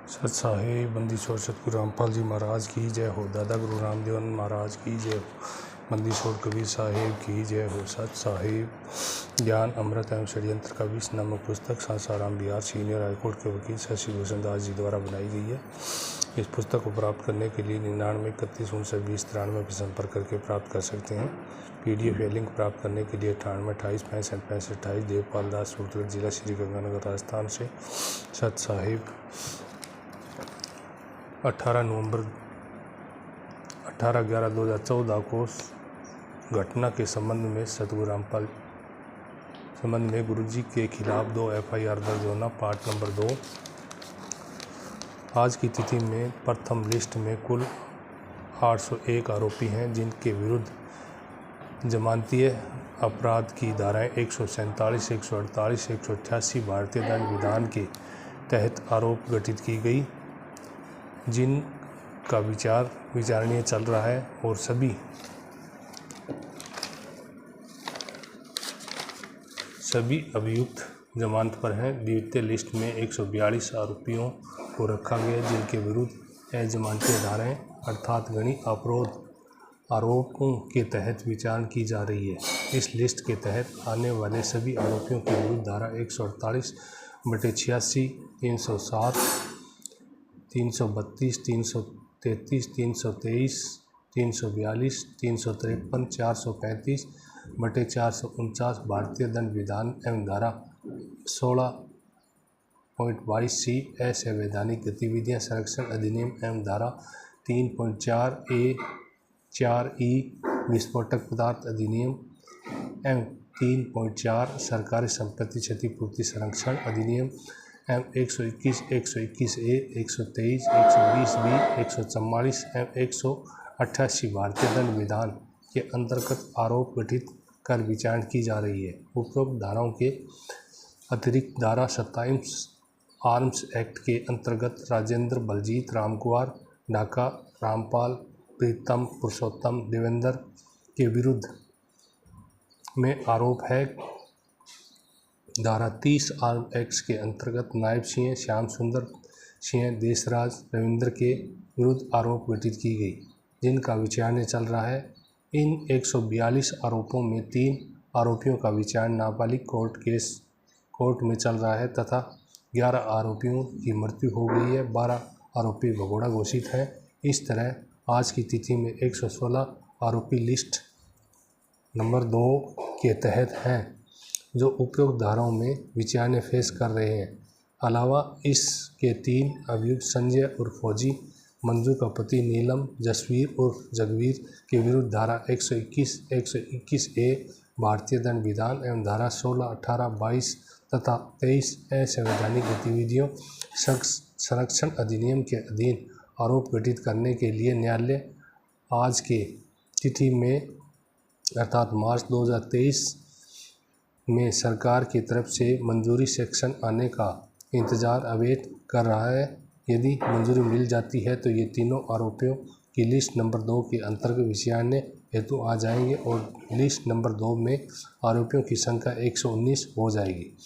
सत साहिब बंदी छोड़ सतगुरु रामपाल जी महाराज की जय हो। दादा गुरु रामदेव महाराज की जय हो। बंदी छोड़ कबीर साहिब की जय हो। सत साहिब ज्ञान अमृत एवं षड्यंत्र का 20 नामक पुस्तक सासाराम बिहार सीनियर हाईकोर्ट के वकील शशि भूषण दास जी द्वारा बनाई गई है। इस पुस्तक को प्राप्त करने के लिए 99 31 19 20 93 पर संपर्क करके प्राप्त कर सकते हैं। PDF या लिंक प्राप्त करने के लिए 98 28 65 65 28 देवपाल दास सूरतगढ़ जिला श्री गंगानगर राजस्थान से। सत साहिब 18/11/2014 को घटना के संबंध में सतगुरु रामपाल संबंध में गुरुजी के खिलाफ 2 FIR दर्ज होना। Part number 2। आज की तिथि में प्रथम लिस्ट में कुल 801 आरोपी हैं, जिनके विरुद्ध जमानतीय अपराध की धाराएं 147, 148, 188 भारतीय दंड विधान के तहत आरोप गठित की गई, जिनका विचारणीय चल रहा है और सभी अभियुक्त जमानत पर हैं। द्वितीय लिस्ट में 142 आरोपियों को रखा गया, जिनके विरुद्ध अजमानतीय धाराएं अर्थात गणित आरोपों के तहत विचारण की जा रही है। इस लिस्ट के तहत आने वाले सभी आरोपियों के विरुद्ध धारा 148/86, 307, 332, 333, 323, 342, 353, 435/449 भारतीय दंड विधान एवं धारा 16.22C असंवैधानिक गतिविधियां संरक्षण अधिनियम एवं धारा 3.4A/4E विस्फोटक पदार्थ अधिनियम एवं 3.4 सरकारी संपत्ति क्षतिपूर्ति संरक्षण अधिनियम एवं 121, 121A, 123, 120B, 144 एवं 188 भारतीय दंड विधान के अंतर्गत आरोप गठित कर विचारण की जा रही है। उपरोक्त धाराओं के अतिरिक्त धारा 27 आर्म्स एक्ट के अंतर्गत राजेंद्र, बलजीत, रामकुमार, ढाका, रामपाल, प्रीतम, पुरुषोत्तम, देवेंद्र के विरुद्ध में आरोप है। धारा 30 आर्म एक्ट के अंतर्गत नायब सिंह, श्याम सुंदर सिंह, देशराज, रविंद्र के विरुद्ध आरोप गठित की गई, जिनका विचारण चल रहा है। इन 142 आरोपों में 3 आरोपियों का विचारण नाबालिग कोर्ट में चल रहा है तथा 11 आरोपियों की मृत्यु हो गई है। 12 आरोपी भगोड़ा घोषित हैं। इस तरह आज की तिथि में 116 आरोपी लिस्ट नंबर 2 के तहत हैं, जो उपरोक्त धाराओं में विचारण फेस कर रहे हैं। अलावा इसके 3 अभियुक्त संजय उर्फ फौजी, मंजू का पति नीलम, जसवीर उर्फ जगवीर के विरुद्ध धारा 121, 121A भारतीय दंड विधान एवं धारा 16, 18, 22 तथा 23 असंवैधानिक गतिविधियों संरक्षण अधिनियम के अधीन आरोप गठित करने के लिए न्यायालय आज के तिथि में अर्थात मार्च 2023 में सरकार की तरफ से मंजूरी सेक्शन आने का इंतज़ार अवेट कर रहा है। यदि मंजूरी मिल जाती है तो ये तीनों आरोपियों की लिस्ट नंबर 2 के अंतर्गत विचारण हेतु आ जाएंगे और लिस्ट नंबर 2 में आरोपियों की संख्या 119 हो जाएगी।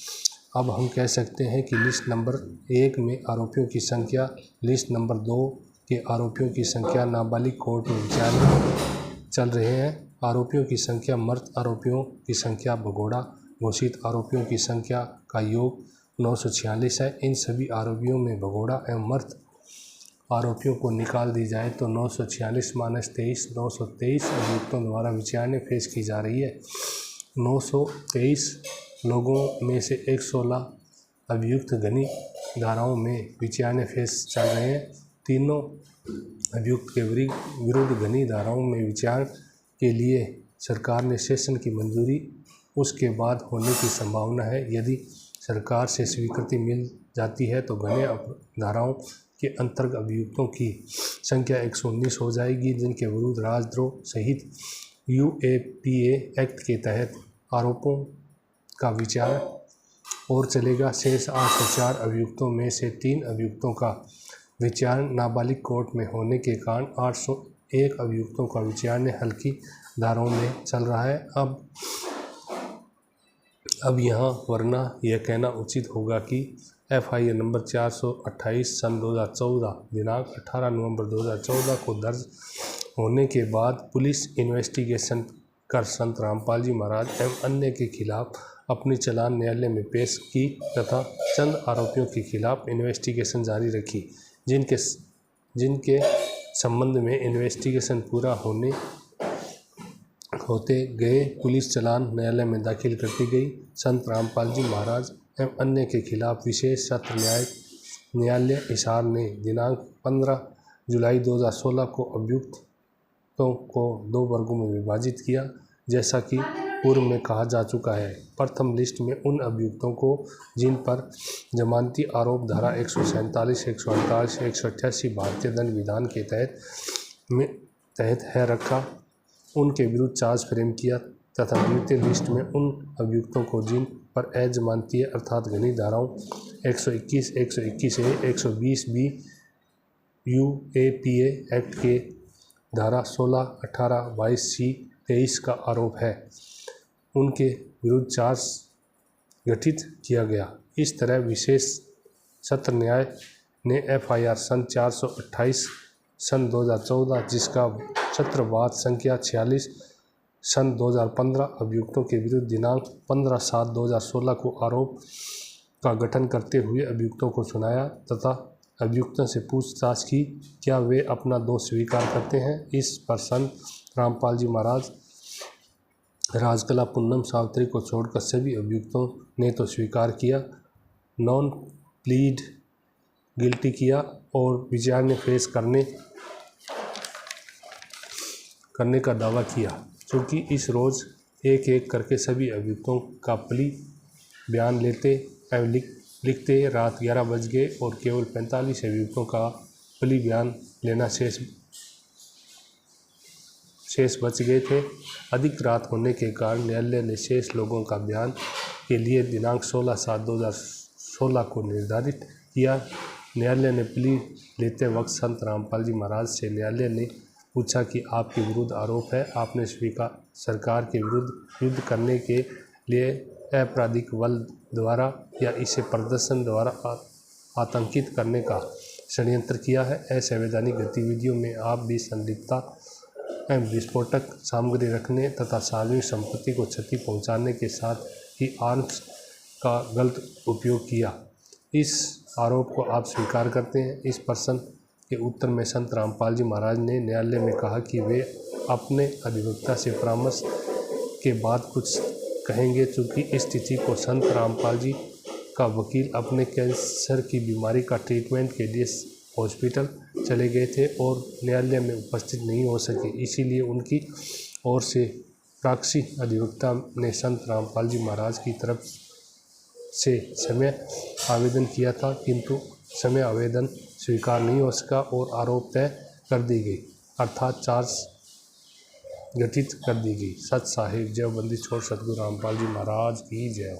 अब हम कह सकते हैं कि लिस्ट नंबर 1 में आरोपियों की संख्या, लिस्ट नंबर 2 के आरोपियों की संख्या, नाबालिग कोर्ट में विचारण चल रहे हैं। आरोपियों की संख्या, मृत आरोपियों की संख्या, भगोड़ा घोषित आरोपियों की संख्या का योग 946 है। इन सभी आरोपियों में भगोड़ा एवं मृत आरोपियों को निकाल दी जाए तो 946 - 23 923 अभियुक्तों द्वारा विचारणें पेश की जा रही है। 923 लोगों में से 116 अभियुक्त घनी धाराओं में विचारणें पेश चल रहे हैं। तीनों अभियुक्त के विरुद्ध घनी धाराओं में विचार के लिए सरकार ने सेशन की मंजूरी उसके बाद होने की संभावना है। यदि सरकार से स्वीकृति मिल जाती है तो घने धाराओं के अंतर्गत अभियुक्तों की संख्या 119 हो जाएगी, जिनके विरुद्ध राजद्रोह सहित UAPA एक्ट के तहत आरोपों का विचार और चलेगा। शेष 804 अभियुक्तों में से 3 अभियुक्तों का विचारण नाबालिग कोर्ट में होने के कारण 801 अभियुक्तों का विचारण हल्की धाराओं में चल रहा है। अब यहाँ वरना यह कहना उचित होगा कि FIR नंबर 428 सन 2014 दिनांक 18 नवंबर 2014 को दर्ज होने के बाद पुलिस इन्वेस्टिगेशन कर संत रामपाल जी महाराज एवं अन्य के खिलाफ अपनी चालान न्यायालय में पेश की तथा चंद आरोपियों के खिलाफ इन्वेस्टिगेशन जारी रखी, जिनके संबंध में इन्वेस्टिगेशन पूरा होते गए पुलिस चालान न्यायालय में दाखिल करती गई। संत रामपाल जी महाराज एवं अन्य के खिलाफ विशेष सत्र न्यायालय हिसार ने दिनांक 15 जुलाई 2016 को अभियुक्तों को 2 वर्गों में विभाजित किया, जैसा कि पूर्व में कहा जा चुका है। प्रथम लिस्ट में उन अभियुक्तों को जिन पर जमानती आरोप धारा 147, 148, 188 भारतीय दंड विधान के तहत है रखा, उनके विरुद्ध चार्ज फ्रेम किया तथा द्वितीय लिस्ट में उन अभियुक्तों को जिन पर अजमानतीय अर्थात घनी धाराओं 121, 121A, 120B UAPA एक्ट के धारा 16, 18, 22C, 23 का आरोप है, उनके विरुद्ध चार्ज गठित किया गया। इस तरह विशेष सत्र न्यायालय ने FIR सन 428 सन 2014 जिसका छत्रवाद संख्या 46 सन 2015 अभियुक्तों के विरुद्ध दिनांक 15/7/2016 को आरोप का गठन करते हुए अभियुक्तों को सुनाया तथा अभियुक्तों से पूछताछ की, क्या वे अपना दोष स्वीकार करते हैं। इस पर संत रामपाल जी महाराज, राजकला, पूनम, सावित्री को छोड़कर सभी अभियुक्तों ने तो स्वीकार किया, नॉन प्लीड गिल्टी किया और विचारणा फेस करने का दावा किया। चूँकि इस रोज़ एक एक करके सभी अभियुक्तों का प्ली बयान लेते एवं लिखते रात 11 बज गए और केवल 45 अभियुक्तों का प्ली बयान लेना शेष बच गए थे। अधिक रात होने के कारण न्यायालय ने शेष लोगों का बयान के लिए दिनांक 16/7/2016 को निर्धारित किया। न्यायालय ने प्ली लेते वक्त संत रामपाल जी महाराज से न्यायालय ने पूछा कि आपके विरुद्ध आरोप है, आपने सरकार के विरुद्ध युद्ध करने के लिए आपराधिक बल द्वारा या इसे प्रदर्शन द्वारा आतंकित करने का षड्यंत्र किया है। असंवैधानिक गतिविधियों में आप भी संलिप्तता एवं विस्फोटक सामग्री रखने तथा सार्वजनिक संपत्ति को क्षति पहुंचाने के साथ ही आर्म्स का गलत उपयोग किया। इस आरोप को आप स्वीकार करते हैं। इस प्रश्न के उत्तर में संत रामपाल जी महाराज ने न्यायालय में कहा कि वे अपने अधिवक्ता से परामर्श के बाद कुछ कहेंगे। चूँकि इस तिथि को संत रामपाल जी का वकील अपने कैंसर की बीमारी का ट्रीटमेंट के लिए हॉस्पिटल चले गए थे और न्यायालय में उपस्थित नहीं हो सके, इसीलिए उनकी ओर से प्रॉक्सी अधिवक्ता ने संत रामपाल जी महाराज की तरफ से क्षमा आवेदन किया था, किंतु क्षमा आवेदन स्वीकार नहीं हो सका और आरोप तय कर दी गई, अर्थात चार्ज गठित कर दी गई। सत साहिब जय, बंदी छोड़ सतगुरु रामपाल जी महाराज की जय।